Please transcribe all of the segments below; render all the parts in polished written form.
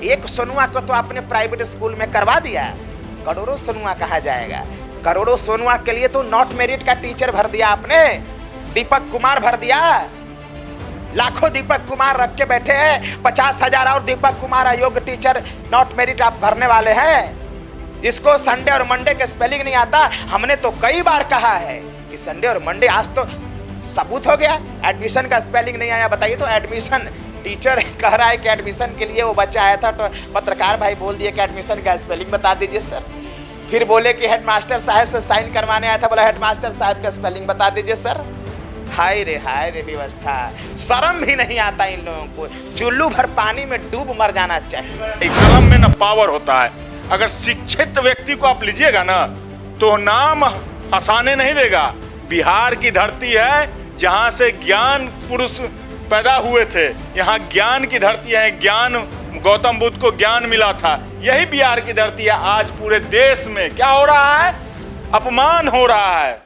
एक सोनुआ को तो आपने प्राइवेट स्कूल में करवा दिया, करोड़ों सोनुआ कहा जाएगा। करोड़ों सोनुआ के लिए तो नॉट मेरिट का टीचर भर दिया आपने, दीपक कुमार भर दिया। लाखों दीपक कुमार रख के बैठे हैं, 50,000 और दीपक कुमार अयोग्य टीचर नॉट मेरिट आप भरने वाले हैं। जिसको संडे और मंडे के स्पेलिंग नहीं आता, हमने तो कई बार कहा है कि संडे और मंडे, आज तो सबूत हो गया, एडमिशन का स्पेलिंग नहीं आया। बताइए तो, एडमिशन टीचर कह रहा है कि एडमिशन के लिए वो बच्चा आया था, तो पत्रकार भाई बोल दिए कि एडमिशन का स्पेलिंग बता दीजिए सर। फिर बोले कि हेडमास्टर साहब से साइन करवाने आया था, बोला हेडमास्टर साहब का स्पेलिंग बता दीजिए सर। हाय रे व्यवस्था, शर्म भी नहीं आता इन लोगों को। चुल्लू भर पानी में डूब मर जाना चाहिए। कलम में ना पावर होता है। अगर शिक्षित व्यक्ति को आप लीजिएगा ना, तो नाम हंसाने नहीं देगा। बिहार की धरती है जहां से ज्ञान पुरुष पैदा हुए थे, यहाँ ज्ञान की धरती है। ज्ञान, गौतम बुद्ध को ज्ञान मिला था, यही बिहार की धरती है। आज पूरे देश में क्या हो रहा है? अपमान हो रहा है।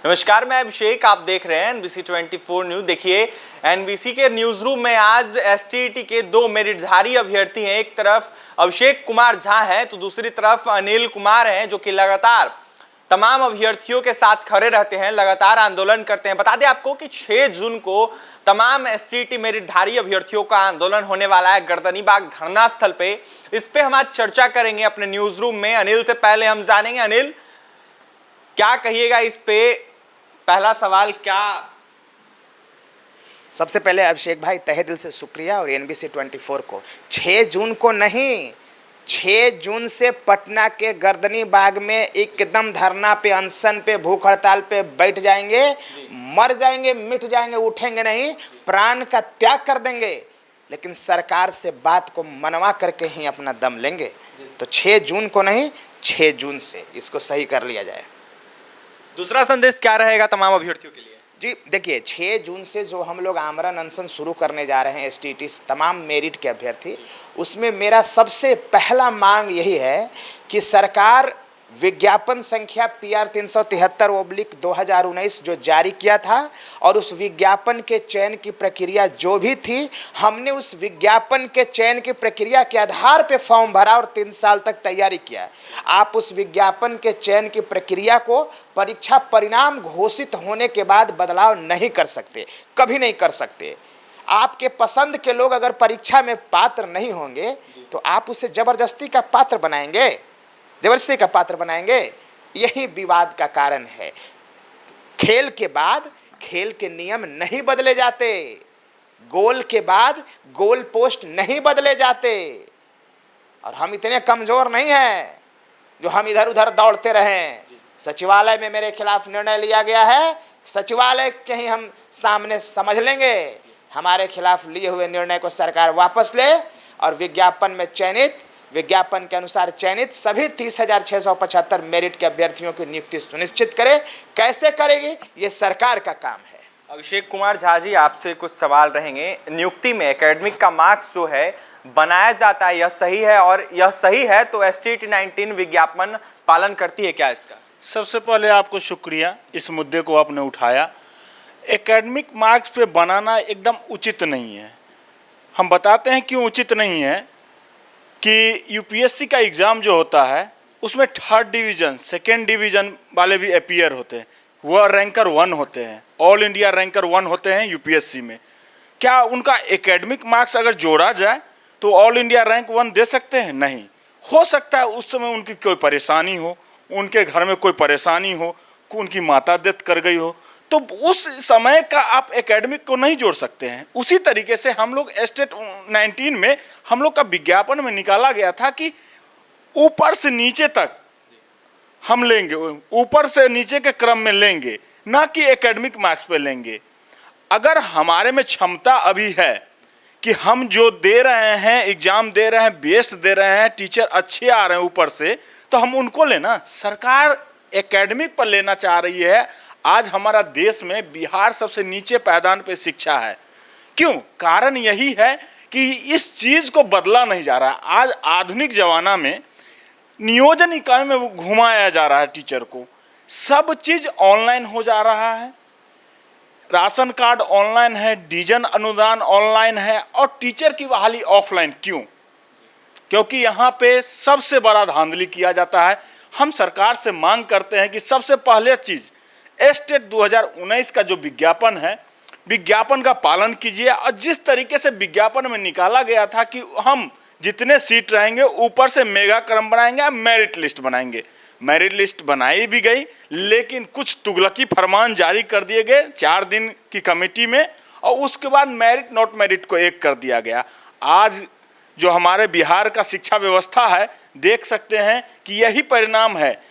नमस्कार, मैं अभिषेक, आप देख रहे हैं एनबीसी 24 न्यूज। देखिए, एनबीसी के न्यूज रूम में आज एसटीईटी के दो मेरिटधारी अभ्यर्थी हैं। एक तरफ अभिषेक कुमार झा हैं, तो दूसरी तरफ अनिल कुमार हैं, जो कि लगातार तमाम अभ्यर्थियों के साथ खड़े रहते हैं, लगातार आंदोलन करते हैं। बता दें आपको कि 6 जून को तमाम एसटीईटी मेरिटधारी अभ्यर्थियों का आंदोलन होने वाला है गर्दनीबाग धरना स्थल पे। इस पे हम आज चर्चा करेंगे अपने न्यूज रूम में। अनिल से पहले हम जानेंगे, अनिल क्या कहिएगा इस पे? पहला सवाल, क्या सबसे पहले अभिषेक भाई तहे दिल से शुक्रिया, और एनबीसी 24 को 6 जून को नहीं, 6 जून से पटना के गर्दनी बाग में एकदम धरना पे, अनशन पे, भूख हड़ताल पे बैठ जाएंगे, मर जाएंगे, मिट जाएंगे, उठेंगे नहीं, प्राण का त्याग कर देंगे, लेकिन सरकार से बात को मनवा करके ही अपना दम लेंगे। तो 6 जून को नहीं, 6 जून से इसको सही कर लिया जाए। दूसरा संदेश क्या रहेगा तमाम अभ्यर्थियों के लिए? जी देखिए, 6 जून से जो हम लोग आमरण अनशन शुरू करने जा रहे हैं एसटीईटी तमाम मेरिट के अभ्यर्थी, उसमें मेरा सबसे पहला मांग यही है कि सरकार विज्ञापन संख्या PR 373/2019 जो जारी किया था, और उस विज्ञापन के चयन की प्रक्रिया जो भी थी, हमने उस विज्ञापन के चयन की प्रक्रिया के आधार पे फॉर्म भरा और 3 साल तक तैयारी किया। आप उस विज्ञापन के चयन की प्रक्रिया को परीक्षा परिणाम घोषित होने के बाद बदलाव नहीं कर सकते, कभी नहीं कर सकते। आपके पसंद के लोग अगर परीक्षा में पात्र नहीं होंगे, तो आप उसे जबरदस्ती का पात्र बनाएंगे, जबरदस्ती का पात्र बनाएंगे। यही विवाद का कारण है। खेल के बाद खेल के नियम नहीं बदले जाते, गोल के बाद गोल पोस्ट नहीं बदले जाते, और हम इतने कमजोर नहीं हैं जो हम इधर उधर दौड़ते रहें। सचिवालय में मेरे खिलाफ निर्णय लिया गया है, सचिवालय के ही हम सामने समझ लेंगे। हमारे खिलाफ लिए हुए निर्णय को सरकार वापस ले, और विज्ञापन में चयनित, विज्ञापन के अनुसार चयनित सभी 30,675 मेरिट के अभ्यर्थियों की नियुक्ति सुनिश्चित करे। कैसे करेगी, ये सरकार का काम है। अभिषेक कुमार झा जी, आपसे कुछ सवाल रहेंगे। नियुक्ति में एकेडमिक का मार्क्स जो है बनाया जाता है, यह सही है? और यह सही है तो एसटीईटी 19 विज्ञापन पालन करती है क्या इसका? सबसे पहले आपको शुक्रिया, इस मुद्दे को आपने उठाया। एकेडमिक मार्क्स पे बनाना एकदम उचित नहीं है। हम बताते हैं क्यों उचित नहीं है। कि यूपीएससी का एग्ज़ाम जो होता है, उसमें 3rd डिवीज़न, 2nd डिवीज़न वाले भी अपीयर होते हैं, वह रैंकर 1 होते हैं, ऑल इंडिया रैंकर 1 होते हैं यूपीएससी में। क्या उनका एकेडमिक मार्क्स अगर जोड़ा जाए तो ऑल इंडिया रैंक 1 दे सकते हैं? नहीं। हो सकता है उस समय उनकी कोई परेशानी हो, उनके घर में कोई परेशानी हो, उनकी माता डेथ कर गई हो, तो उस समय का आप एकेडमिक को नहीं जोड़ सकते हैं। उसी तरीके से हम लोग स्टेट 19 में हम लोग का विज्ञापन में निकाला गया था कि ऊपर से नीचे तक हम लेंगे, ऊपर से नीचे के क्रम में लेंगे, ना कि एकेडमिक मार्क्स पे लेंगे। अगर हमारे में क्षमता अभी है कि हम जो दे रहे हैं, एग्जाम दे रहे हैं, बेस्ट दे रहे हैं, टीचर अच्छे आ रहे हैं ऊपर से, तो हम उनको लेना। सरकार एकेडमिक पर लेना चाह रही है। आज हमारा देश में बिहार सबसे नीचे पायदान पे शिक्षा है। क्यों? कारण यही है कि इस चीज़ को बदला नहीं जा रहा। आज आधुनिक जमाना में नियोजन इकाई में घुमाया जा रहा है टीचर को, सब चीज़ ऑनलाइन हो जा रहा है। राशन कार्ड ऑनलाइन है, डीजल अनुदान ऑनलाइन है और टीचर की बहाली ऑफलाइन। क्यों? क्योंकि यहाँ पे सबसे बड़ा धांधली किया जाता है। हम सरकार से मांग करते हैं कि सबसे पहले चीज़ एस्टेट 2019 का जो विज्ञापन है, विज्ञापन का पालन कीजिए। और जिस तरीके से विज्ञापन में निकाला गया था कि हम जितने सीट रहेंगे ऊपर से मेगा क्रम बनाएंगे, मेरिट लिस्ट बनाएंगे, मेरिट लिस्ट बनाई भी गई, लेकिन कुछ तुगलकी फरमान जारी कर दिए गए 4 दिन की कमेटी में, और उसके बाद मेरिट नॉट मेरिट को एक कर दिया गया। आज जो हमारे बिहार का शिक्षा व्यवस्था है, देख सकते हैं कि यही परिणाम है।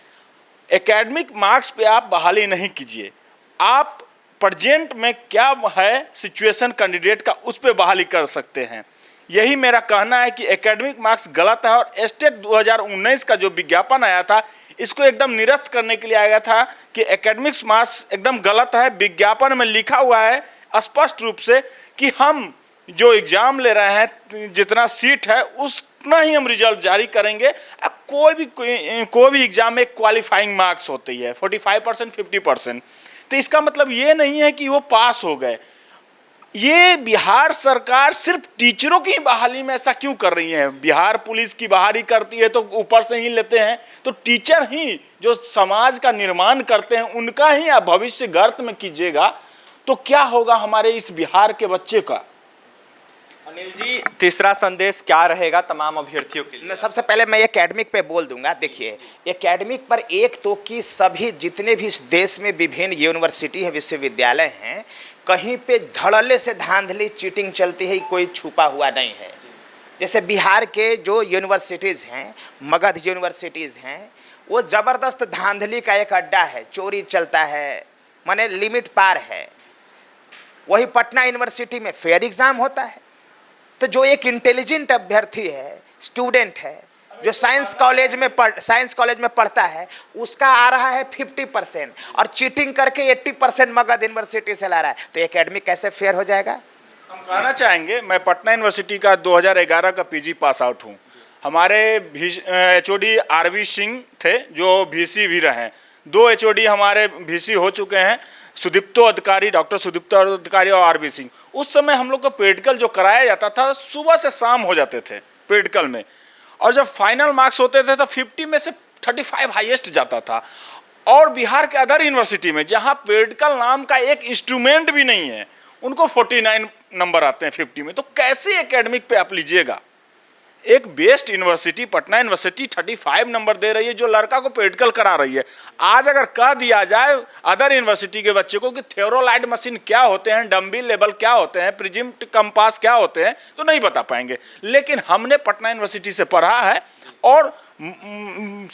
एकेडमिक मार्क्स पे आप बहाली नहीं कीजिए, आप प्रेजेंट में क्या है सिचुएशन कैंडिडेट का, उस पे बहाली कर सकते हैं। यही मेरा कहना है कि एकेडमिक मार्क्स गलत है और एस्टेट 2019 का जो विज्ञापन आया था, इसको एकदम निरस्त करने के लिए आया था कि एकेडमिक्स मार्क्स एकदम गलत है। विज्ञापन में लिखा हुआ है स्पष्ट रूप से कि हम जो एग्ज़ाम ले रहे हैं, जितना सीट है उतना ही हम रिजल्ट जारी करेंगे। कोई भी एग्ज़ाम में क्वालिफाइंग मार्क्स होती है 45%, 50%, तो इसका मतलब ये नहीं है कि वो पास हो गए। ये बिहार सरकार सिर्फ टीचरों की बहाली में ऐसा क्यों कर रही है? बिहार पुलिस की बहाली करती है तो ऊपर से ही लेते हैं, तो टीचर ही जो समाज का निर्माण करते हैं उनका ही आप भविष्य गर्त में कीजिएगा तो क्या होगा हमारे इस बिहार के बच्चे का। अनिल जी, तीसरा संदेश क्या रहेगा तमाम अभ्यर्थियों के लिए? सबसे पहले मैं एकेडमिक पे बोल दूंगा। देखिए, एकेडमिक पर एक तो कि सभी जितने भी देश में विभिन्न यूनिवर्सिटी है, विश्वविद्यालय हैं, कहीं पे धड़ल्ले से धांधली चीटिंग चलती है, कोई छुपा हुआ नहीं है। जैसे बिहार के जो यूनिवर्सिटीज़ हैं, मगध यूनिवर्सिटीज़ हैं, वो ज़बरदस्त धांधली का एक अड्डा है, चोरी चलता है, माने लिमिट पार है। वही पटना यूनिवर्सिटी में फेयर एग्ज़ाम होता है। तो जो एक इंटेलिजेंट अभ्यर्थी है, स्टूडेंट है, जो साइंस कॉलेज में पढ़ता है, उसका आ रहा है 50% और चीटिंग करके 80% मगध यूनिवर्सिटी से ला रहा है, तो एकेडमिक कैसे फेयर हो जाएगा? हम कहना चाहेंगे, मैं पटना यूनिवर्सिटी का 2011 का पीजी पास आउट हूँ। हमारे एचओडी आरवी सिंह थे जो वीसी भी रहे हैं। 2 एचओडी हमारे वीसी हो चुके हैं, सुदीप्तो अधिकारी, डॉक्टर सुदीप्तो अधिकारी और आरवी सिंह। उस समय हम लोग को प्रैक्टिकल जो कराया जाता था सुबह से शाम हो जाते थे प्रैक्टिकल में, और जब फाइनल मार्क्स होते थे तो 50 में से 35 हाईएस्ट जाता था। और बिहार के अदर यूनिवर्सिटी में जहां प्रैक्टिकल नाम का एक इंस्ट्रूमेंट भी नहीं है, उनको 49 नंबर आते हैं 50 में। तो कैसे एकेडमिक पे आप लीजिएगा? एक best university Patna university 35 number दे रही है, जो लड़का को प्रैक्टिकल करा रही है। आज अगर कह दिया जाए अदर यूनिवर्सिटी के बच्चे को कि थ्योरोलाइट मशीन क्या होते हैं, डम्बी लेवल क्या होते हैं, प्रिज्म्ड कंपास क्या होते हैं, तो नहीं बता पाएंगे। लेकिन हमने पटना यूनिवर्सिटी से पढ़ा है और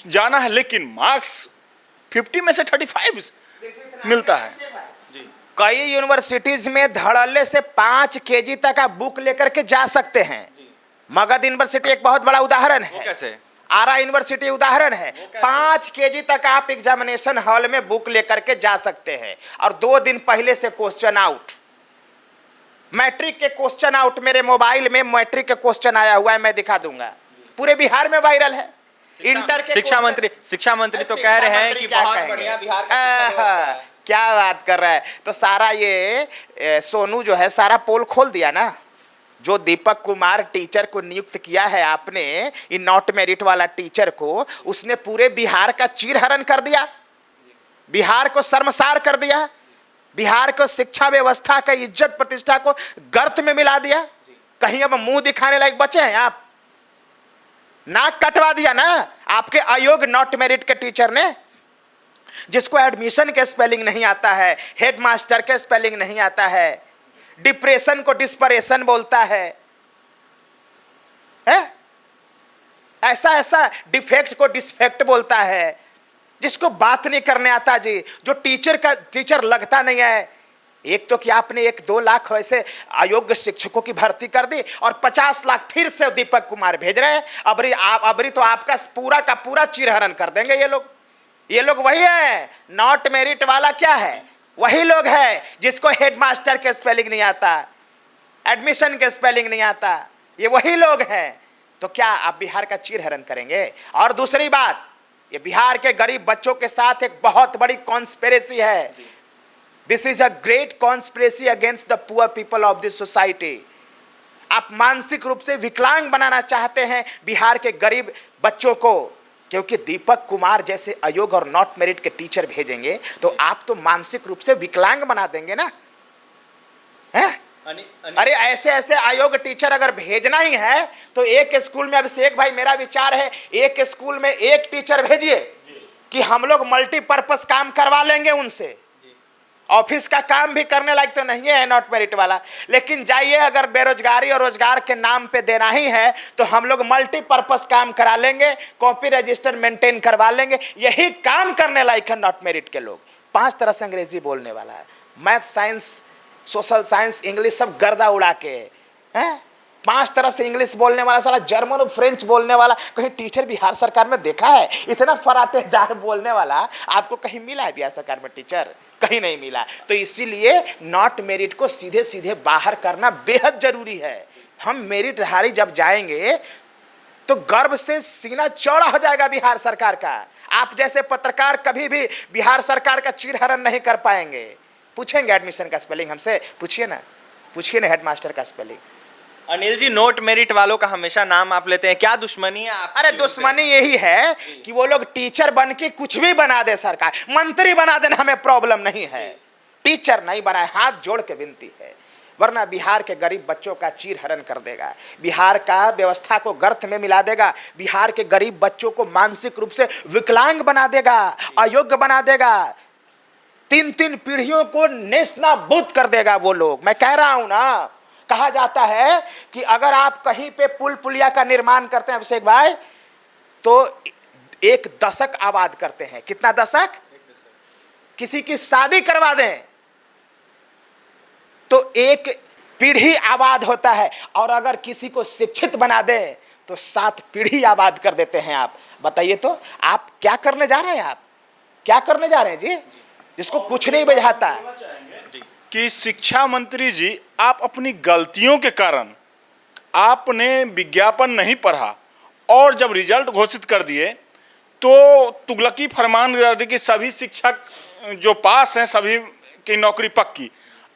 जाना है, लेकिन मार्क्स 50 में से 35 मिलता है। कई यूनिवर्सिटीज में धड़ल्ले से 5 केजी तक आप बुक लेकर के जा सकते हैं। मगध यूनिवर्सिटी एक बहुत बड़ा उदाहरण है। कैसे? आरा यूनिवर्सिटी उदाहरण है। 5 केजी तक आप एग्जामिनेशन हॉल में बुक लेकर के जा सकते हैं और 2 दिन पहले से क्वेश्चन आउट, मैट्रिक के क्वेश्चन आउट। मेरे मोबाइल में मैट्रिक के क्वेश्चन आया हुआ है, मैं दिखा दूंगा, पूरे बिहार में वायरल है। इंटर के शिक्षा मंत्री तो कह रहे हैं कि बहुत बढ़िया बिहार का क्या बात कर रहा है। तो सारा ये सोनू जो है सारा पोल खोल दिया ना। जो दीपक कुमार टीचर को नियुक्त किया है आपने, इन नॉट मेरिट वाला टीचर को, उसने पूरे बिहार का चीरहरण कर दिया, बिहार को शर्मसार कर दिया, बिहार को शिक्षा व्यवस्था का इज्जत प्रतिष्ठा को गर्त में मिला दिया। कहीं अब मुंह दिखाने लायक बचे हैं आप? नाक कटवा दिया ना आपके अयोग्य नॉट मेरिट के टीचर ने, जिसको एडमिशन के स्पेलिंग नहीं आता है, हेडमास्टर के स्पेलिंग नहीं आता है, डिप्रेशन को डिस्परेशन बोलता है, ऐसा डिफेक्ट को डिसफेक्ट बोलता है, जिसको बात नहीं करने आता जी, जो टीचर लगता नहीं है। एक तो क्या आपने 1-2 लाख वैसे अयोग्य शिक्षकों की भर्ती कर दी और 50 लाख फिर से दीपक कुमार भेज रहे हैं। अबरी तो आपका पूरा का पूरा चीरहरण कर देंगे ये लोग वही है। नॉट मेरिट वाला क्या है? वही लोग है जिसको हेडमास्टर के स्पेलिंग नहीं आता, एडमिशन के स्पेलिंग नहीं आता, ये वही लोग हैं। तो क्या आप बिहार का चीरहरण करेंगे? और दूसरी बात, ये बिहार के गरीब बच्चों के साथ एक बहुत बड़ी कॉन्स्पिरेसी है। This is a great conspiracy against the poor people of this society. आप मानसिक रूप से विकलांग बनाना चाहते हैं बिहार के गरीब बच्चों को, क्योंकि दीपक कुमार जैसे अयोग्य और नॉट मेरिट के टीचर भेजेंगे तो आप तो मानसिक रूप से विकलांग बना देंगे ना, हैं? अरे ऐसे ऐसे अयोग्य टीचर अगर भेजना ही है तो एक स्कूल में, अभिषेक भाई मेरा विचार है, एक स्कूल में एक टीचर भेजिए कि हम लोग मल्टीपर्पस काम करवा लेंगे उनसे। ऑफिस का काम भी करने लायक तो नहीं है नॉट मेरिट वाला, लेकिन जाइए अगर बेरोजगारी और रोजगार के नाम पे देना ही है तो हम लोग मल्टीपर्पस काम करा लेंगे, कॉपी रजिस्टर मेंटेन करवा लेंगे, यही काम करने लायक है नॉट मेरिट के लोग। 5 तरह से अंग्रेजी बोलने वाला है, math, science, social science, English सब गर्दा उड़ा के हैं। 5 तरह से इंग्लिश बोलने वाला, साला जर्मन और फ्रेंच बोलने वाला, कहीं टीचर बिहार सरकार में देखा है? इतना फराटेदार बोलने वाला आपको कहीं मिला है बिहार सरकार में टीचर? कहीं नहीं मिला। तो इसीलिए नॉट मेरिट को सीधे सीधे बाहर करना बेहद जरूरी है। हम मेरिटधारी जब जाएंगे तो गर्व से सीना चौड़ा हो जाएगा बिहार सरकार का। आप जैसे पत्रकार कभी भी बिहार सरकार का चीरहरण नहीं कर पाएंगे। पूछेंगे एडमिशन का स्पेलिंग हमसे, पूछिए ना हेडमास्टर का spelling. Anil ji, note merit वालों का हमेशा नाम आप लेते हैं, क्या दुश्मनी है आपकी? अरे दुश्मनी यही है कि वो लोग टीचर बन के कुछ भी बना दे, सरकार मंत्री बना देना हमें प्रॉब्लम नहीं है, टीचर नहीं बनाए, हाथ जोड़ के विनती है, वरना बिहार के गरीब बच्चों का चीरहरण कर देगा, बिहार का व्यवस्था को गर्त में मिला देगा, बिहार के गरीब बच्चों को मानसिक रूप से विकलांग बना देगा, अयोग्य बना देगा, 3 पीढ़ियों को नेस्तनाबूद कर देगा वो लोग। मैं कह रहा हूं ना, कहा जाता है कि अगर आप कहीं पे पुल पुलिया का निर्माण करते हैं अभिषेक भाई, तो 1 दशक आबाद करते हैं। कितना दशक? किसी की शादी करवा दें तो 1 पीढ़ी आबाद होता है, और अगर किसी को शिक्षित बना दें तो 7 पीढ़ी आबाद कर देते हैं। आप बताइए तो आप क्या करने जा रहे हैं? आप क्या करने जा रहे हैं जी, जिसको कुछ नहीं बुझाता? कि शिक्षा मंत्री जी, आप अपनी गलतियों के कारण आपने विज्ञापन नहीं पढ़ा और जब रिजल्ट घोषित कर दिए तो तुगलकी फरमान कर दी कि सभी शिक्षक जो पास हैं सभी की नौकरी पक्की।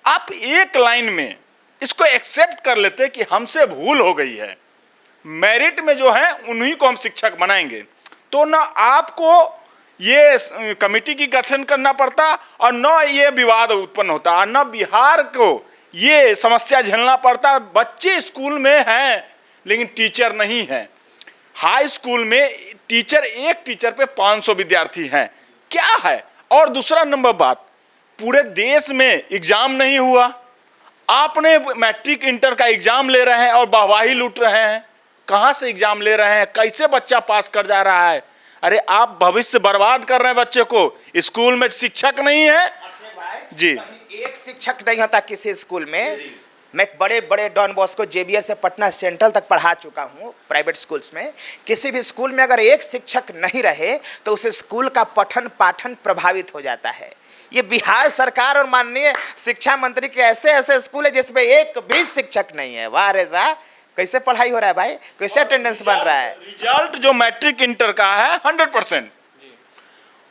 आप एक लाइन में इसको एक्सेप्ट कर लेते कि हमसे भूल हो गई है, मेरिट में जो है उन्हीं को हम शिक्षक बनाएंगे, तो ना आपको ये कमेटी की गठन करना पड़ता और न ये विवाद उत्पन्न होता और न बिहार को ये समस्या झेलना पड़ता। बच्चे स्कूल में हैं लेकिन टीचर नहीं है। हाई स्कूल में एक टीचर पे 500 विद्यार्थी हैं, क्या है? और दूसरा नंबर बात, पूरे देश में एग्जाम नहीं हुआ, आपने मैट्रिक इंटर का एग्जाम ले रहे हैं और वाहवाही लूट रहे हैं। कहाँ से एग्जाम ले रहे हैं? कैसे बच्चा पास कर जा रहा है? अरे आप भविष्य बर्बाद कर रहे हैं बच्चे को। स्कूल में शिक्षक नहीं है जी, एक शिक्षक नहीं होता किसी स्कूल में। मैं बड़े बड़े डॉन बॉस्को जेबीआर से पटना सेंट्रल तक पढ़ा चुका हूँ प्राइवेट स्कूल्स में। किसी भी स्कूल में अगर एक शिक्षक नहीं रहे तो उस स्कूल का पठन पाठन प्रभावित हो जाता है। ये बिहार सरकार और माननीय शिक्षा मंत्री के ऐसे ऐसे स्कूल है जिसमें एक भी शिक्षक नहीं है। वाह रे वाह, कैसे पढ़ाई हो रहा है भाई, कैसे अटेंडेंस बन रहा है? रिजल्ट जो मैट्रिक इंटर का है 100%,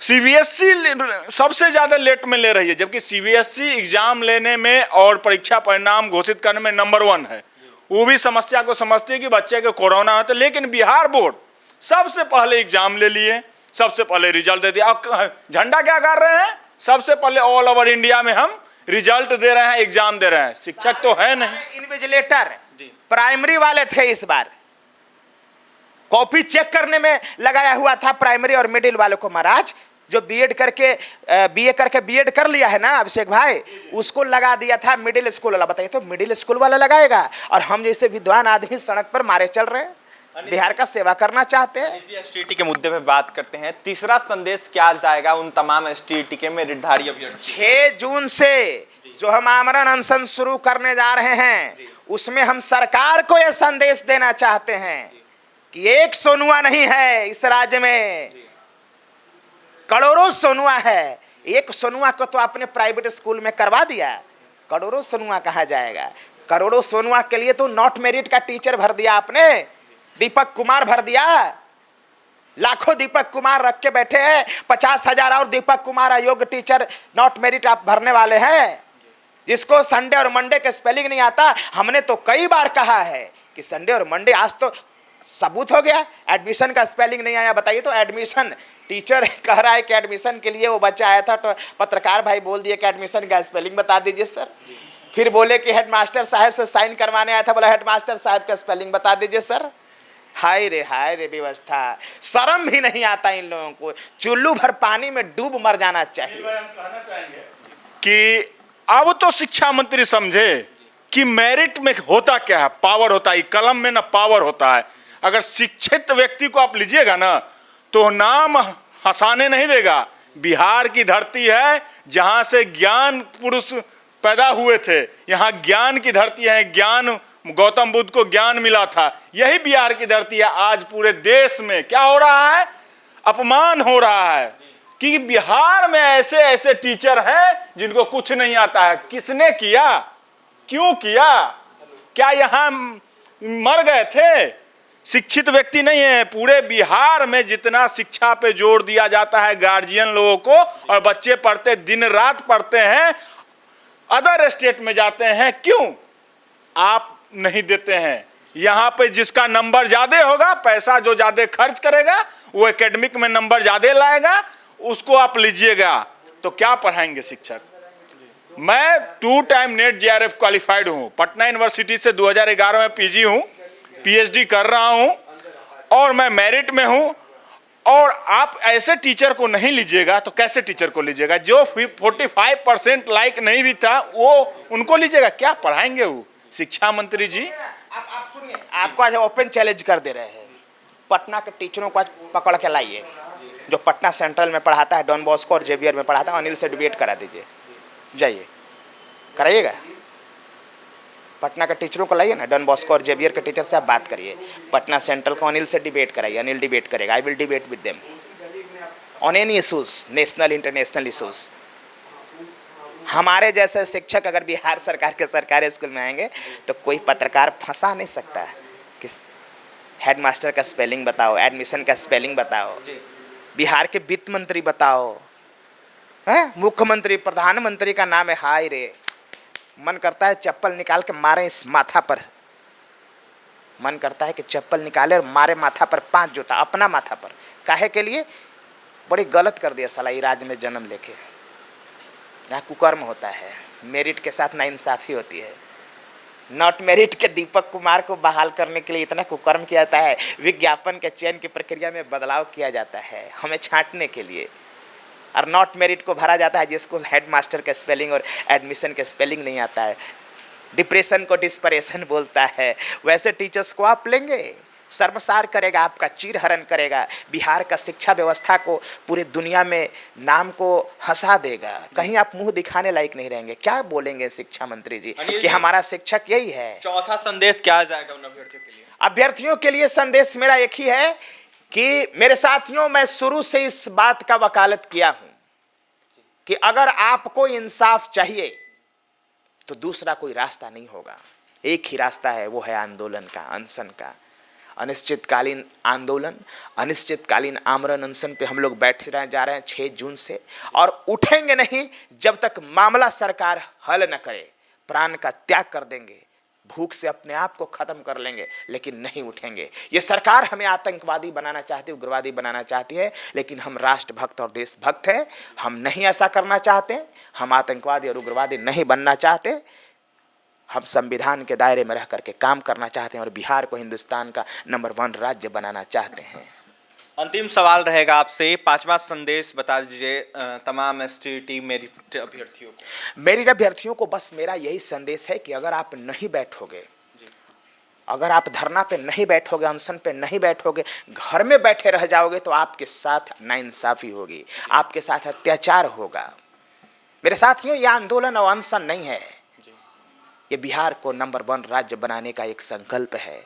सीबीएसई सबसे ज्यादा लेट में ले रही है, जबकि सीबीएसई एग्जाम लेने में और परीक्षा परिणाम घोषित करने में नंबर 1 है। वो भी समस्या को समझती है कि बच्चे के कोरोना होता है, लेकिन बिहार बोर्ड सबसे पहले एग्जाम ले लिए, सबसे पहले रिजल्ट दे दिया। अब झंडा क्या कर रहे हैं? सबसे पहले ऑल ओवर इंडिया में हम रिजल्ट दे रहे हैं, एग्जाम दे रहे हैं, शिक्षक तो है नहीं। इन्विजिलेटर प्राइमरी वाले थे, इस बार कॉपी चेक करने में लगाया हुआ था प्राइमरी और मिडिल वालों को। महाराज जो बीएड करके बीए करके बीएड कर लिया है ना अभिषेक भाई, उसको लगा दिया था मिडिल स्कूल वाला। बताइए तो मिडिल स्कूल वाला लगाएगा, और हम जैसे विद्वान आदमी सड़क पर मारे चल रहे हैं, बिहार का सेवा करना चाहते हैं। एसटीईटी के मुद्दे पे बात करते हैं। तीसरा संदेश क्या जाएगा उन तमाम एसटीईटी के मेरिटधारी अभ्यर्थी? 6 जून से जो हम आमरण अनशन शुरू करने जा रहे हैं उसमें हम सरकार को यह संदेश देना चाहते हैं कि एक सोनुआ नहीं है इस राज्य में, करोड़ों सोनुआ है। एक सोनुआ को तो आपने प्राइवेट स्कूल में करवा दिया, करोड़ों सोनुआ कहाँ जाएगा? करोड़ों सोनुआ के लिए तो नॉट मेरिट का टीचर भर दिया आपने, दीपक कुमार भर दिया। लाखों दीपक कुमार रख के बैठे हैं, 50,000 और दीपक कुमार अयोग्य टीचर नॉट मेरिट आप भरने वाले हैं, जिसको संडे और मंडे के स्पेलिंग नहीं आता। हमने तो कई बार कहा है कि संडे और मंडे, आज तो सबूत हो गया, एडमिशन का स्पेलिंग नहीं आया। बताइए तो, एडमिशन टीचर कह रहा है कि एडमिशन के लिए वो बच्चा आया था, तो पत्रकार भाई बोल दिए कि एडमिशन का स्पेलिंग बता दीजिए सर। फिर बोले कि हेडमास्टर साहब से साइन करवाने आया था, बोला हेडमास्टर साहब का स्पेलिंग बता दीजिए सर। हाय रे व्यवस्था, शर्म भी नहीं आता इन लोगों को, चुल्लू भर पानी में डूब मर जाना चाहिए। हम कहना चाहेंगे कि अब तो शिक्षा मंत्री समझे कि मेरिट में होता क्या है, पावर होता है, कलम में ना पावर होता है। अगर शिक्षित व्यक्ति को आप लीजिएगा ना तो नाम हंसाने नहीं देगा। बिहार की धरती है जहां से ज्ञान पुरुष पैदा हुए थे, यहाँ ज्ञान की धरती है, ज्ञान, गौतम बुद्ध को ज्ञान मिला था, यही बिहार की धरती है। आज पूरे देश में क्या हो रहा है, अपमान हो रहा है कि बिहार में ऐसे ऐसे टीचर हैं जिनको कुछ नहीं आता है। किसने किया, क्यों किया, क्या यहाँ मर गए थे? शिक्षित व्यक्ति नहीं है। पूरे बिहार में जितना शिक्षा पे जोर दिया जाता है गार्जियन लोगों को, और बच्चे पढ़ते, दिन रात पढ़ते हैं, अदर स्टेट में जाते हैं, क्यों आप नहीं देते हैं? यहाँ पे जिसका नंबर ज्यादा होगा, पैसा जो ज्यादा खर्च करेगा, वो एकेडमिक में नंबर ज्यादा लाएगा, उसको आप लीजिएगा। तो क्या पढ़ाएंगे शिक्षक? मैं 2 टाइम नेट जेआरएफ क्वालिफाइड हूँ, पटना यूनिवर्सिटी से 2011 में पीजी हूँ, पीएचडी कर रहा हूँ, और मैं मेरिट में हूँ। और आप ऐसे टीचर को नहीं लीजिएगा तो कैसे टीचर को लीजिएगा? जो 45% लाइक नहीं भी था वो, उनको लीजिएगा? क्या पढ़ाएंगे वो? शिक्षा मंत्री जी, आप सुनिए, आपको आज ओपन चैलेंज कर दे रहे हैं। पटना के टीचरों को आज पकड़ के लाइए, जो पटना सेंट्रल में पढ़ाता है, डॉन बॉस्को और जेवियर में पढ़ाता है, अनिल से डिबेट करा दीजिए, जाइए कराइएगा। पटना के टीचरों को लाइए ना, डॉन बॉस्को और जेवियर के टीचर से आप बात करिए। पटना सेंट्रल को अनिल से डिबेट कराइए, अनिल डिबेट करेगा। I will debate with them on any issues, national international issues. हमारे जैसे शिक्षक अगर बिहार सरकार के सरकारी स्कूल में आएंगे तो कोई पत्रकार फंसा नहीं सकता कि हेडमास्टर का स्पेलिंग बताओ, एडमिशन का स्पेलिंग बताओ, बिहार के वित्त मंत्री बताओ, हैं, मुख्यमंत्री, प्रधानमंत्री का नाम है। हाय रे, मन करता है चप्पल निकाल के मारे इस माथा पर, मन करता है कि चप्पल निकाले और मारे माथा पर 5 जूता, अपना माथा पर। काहे के लिए? बड़ी गलत कर दिया साला, राज्य में जन्म लेके। जहाँ कुकर्म होता है, मेरिट के साथ नाइंसाफी होती है। नॉट मेरिट के दीपक कुमार को बहाल करने के लिए इतना कुकर्म किया जाता है, विज्ञापन के चयन की प्रक्रिया में बदलाव किया जाता है हमें छांटने के लिए, और नॉट मेरिट को भरा जाता है जिसको हेडमास्टर का स्पेलिंग और एडमिशन का स्पेलिंग नहीं आता है। डिप्रेशन को डिस्परेशन बोलता है। वैसे टीचर्स को आप लेंगे, शर्मसार करेगा, आपका चीरहरण करेगा, बिहार का शिक्षा व्यवस्था को पूरी दुनिया में नाम को हंसा देगा। कहीं आप मुंह दिखाने लायक नहीं रहेंगे। क्या बोलेंगे शिक्षा मंत्री जी कि हमारा शिक्षक यही है? चौथा संदेश क्या जाएगा उन अभ्यर्थियों के लिए? अभ्यर्थियों के लिए संदेश मेरा एक ही है कि मेरे साथियों, मैं शुरू से इस बात का वकालत किया हूं कि अगर आपको इंसाफ चाहिए तो दूसरा कोई रास्ता नहीं होगा। एक ही रास्ता है, वो है आंदोलन का, अनशन का। अनिश्चितकालीन आंदोलन, अनिश्चितकालीन आमरण अनशन पे हम लोग बैठ जा रहे हैं 6 जून से, और उठेंगे नहीं जब तक मामला सरकार हल न करे। प्राण का त्याग कर देंगे, भूख से अपने आप को खत्म कर लेंगे, लेकिन नहीं उठेंगे। ये सरकार हमें आतंकवादी बनाना चाहती है, उग्रवादी बनाना चाहती है, लेकिन हम राष्ट्रभक्त और देशभक्त हैं। हम नहीं ऐसा करना चाहते, हम आतंकवादी और उग्रवादी नहीं बनना चाहते। हम संविधान के दायरे में रह करके काम करना चाहते हैं और बिहार को हिंदुस्तान का नंबर 1 राज्य बनाना चाहते हैं। अंतिम सवाल रहेगा आपसे, 5वां संदेश बता दीजिए तमाम एसटीईटी मेरिट अभ्यर्थियों को। मेरिट अभ्यर्थियों को बस मेरा यही संदेश है कि अगर आप नहीं बैठोगे, अगर आप धरना पे नहीं बैठोगे, अनशन पे नहीं बैठोगे, घर में बैठे रह जाओगे, तो आपके साथ नाइंसाफी होगी, आपके साथ अत्याचार होगा। मेरे साथियों, यह आंदोलन और अनशन नहीं है, ये बिहार को नंबर 1 राज्य बनाने का एक संकल्प है।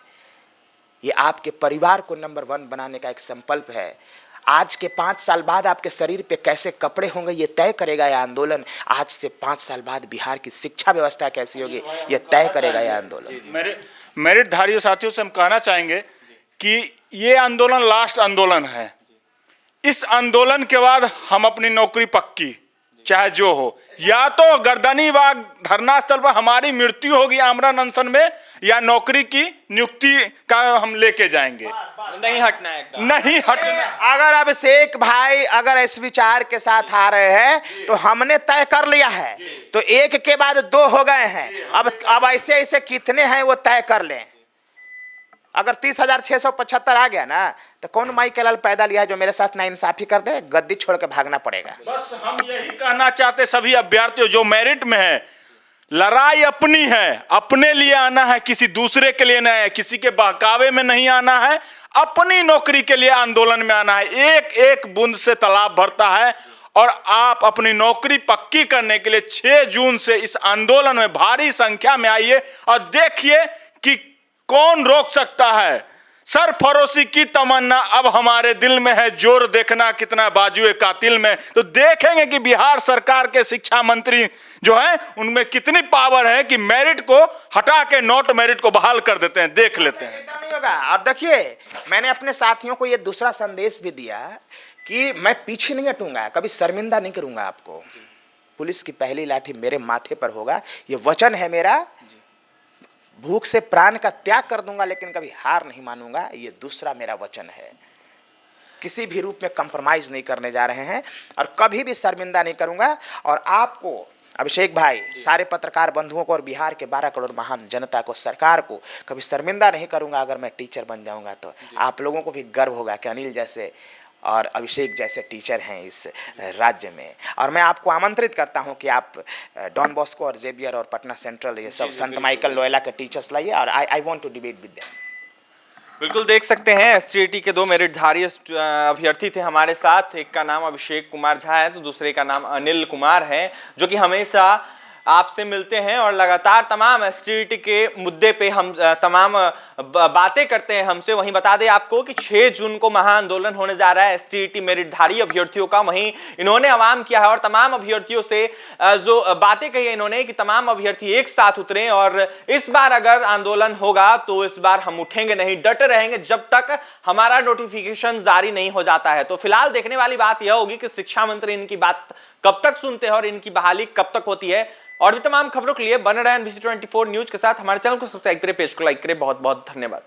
ये आपके परिवार को नंबर 1 बनाने का एक संकल्प है। आज के 5 साल बाद आपके शरीर पे कैसे कपड़े होंगे ये तय करेगा यह आंदोलन। आज से 5 साल बाद बिहार की शिक्षा व्यवस्था कैसी होगी ये तय करेगा यह आंदोलन। मेरिटधारियों साथियों से हम कहना चाहेंगे कि ये आंदोलन लास्ट आंदोलन है। इस आंदोलन के बाद हम अपनी नौकरी पक्की, चाहे जो हो, या तो गर्दनी बाग धरना स्थल पर हमारी मृत्यु होगी आमरण अनशन में, या नौकरी की नियुक्ति का हम लेके जाएंगे। नहीं हटना है एकदम। नहीं हटना। अगर अभिषेक भाई अगर इस विचार के साथ आ रहे हैं तो हमने तय कर लिया है, तो एक के बाद दो हो गए हैं। अब ऐसे ऐसे कितने हैं वो तय कर लें। अगर 30,675 आ गया ना तो कौन माई के लाल पैदा लिया है जो मेरे साथ नाइंसाफी कर दे, गद्दी छोड़ के भागना पड़ेगा। बस हम यही कहना चाहते सभी अभ्यर्थियों जो मेरिट में है, लड़ाई अपनी है, अपने लिए आना है, किसी दूसरे के लिए नहीं है, किसी के बहकावे में नहीं आना है, अपनी नौकरी के लिए आंदोलन में आना है। एक एक बूंद से तालाब भरता है और आप अपनी नौकरी पक्की करने के लिए 6 जून से इस आंदोलन में भारी संख्या में आइए और देखिए कि कौन रोक सकता है। सरफरोशी की तमन्ना अब हमारे दिल में है, जोर देखना कितना बाजुए कातिल में। तो देखेंगे कि बिहार सरकार के शिक्षा मंत्री जो है उनमें कितनी पावर है कि मेरिट को हटा के नॉट मेरिट को बहाल कर देते हैं। देख लेते हैं। एकदम नहीं होगा। और देखिए मैंने अपने साथियों को ये दूसरा संदेश भी दिया कि मैं पीछे नहीं हटूंगा, कभी शर्मिंदा नहीं करूंगा आपको। पुलिस की पहली लाठी मेरे माथे पर होगा, ये वचन है मेरा। भूख से प्राण का त्याग कर दूंगा लेकिन कभी हार नहीं मानूंगा, ये दूसरा मेरा वचन है। किसी भी रूप में कंप्रोमाइज नहीं करने जा रहे हैं और कभी भी शर्मिंदा नहीं करूंगा। और आपको अभिषेक भाई, सारे पत्रकार बंधुओं को और बिहार के 12 करोड़ महान जनता को, सरकार को कभी शर्मिंदा नहीं करूंगा। अगर मैं टीचर बन जाऊंगा तो आप लोगों को भी गर्व होगा कि अनिल जैसे और अभिषेक जैसे टीचर हैं इस राज्य में। और मैं आपको आमंत्रित करता हूं कि आप डॉन बॉस्को और जेवियर और पटना सेंट्रल ये सब संत माइकल लोयला के टीचर्स लाइए और I want to debate with them. बिल्कुल देख सकते हैं एसटीईटी के 2 मेरिटधारी अभ्यर्थी थे हमारे साथ। एक का नाम अभिषेक कुमार झा है तो दूसरे का नाम अनिल कुमार है, जो कि हमेशा आपसे मिलते हैं और लगातार तमाम एसटीईटी के मुद्दे पे हम तमाम बातें करते हैं हमसे। वहीं बता दें आपको कि 6 जून को महाआंदोलन होने जा रहा है एसटीईटी मेरिटधारी अभ्यर्थियों का। वहीं इन्होंने आह्वान किया है और तमाम अभ्यर्थियों से जो बातें कही है इन्होंने कि तमाम अभ्यर्थी एक साथ उतरें और इस बार अगर आंदोलन होगा तो इस बार हम उठेंगे नहीं, डटे रहेंगे जब तक हमारा नोटिफिकेशन जारी नहीं हो जाता है। तो फिलहाल देखने वाली बात यह होगी कि शिक्षा मंत्री इनकी बात कब तक सुनते हैं और इनकी बहाली कब तक होती है। और भी तमाम खबरों के लिए बने रहें NBC 24 न्यूज के साथ। हमारे चैनल को सब्सक्राइब करें, पेज को लाइक करें। बहुत बहुत धन्यवाद।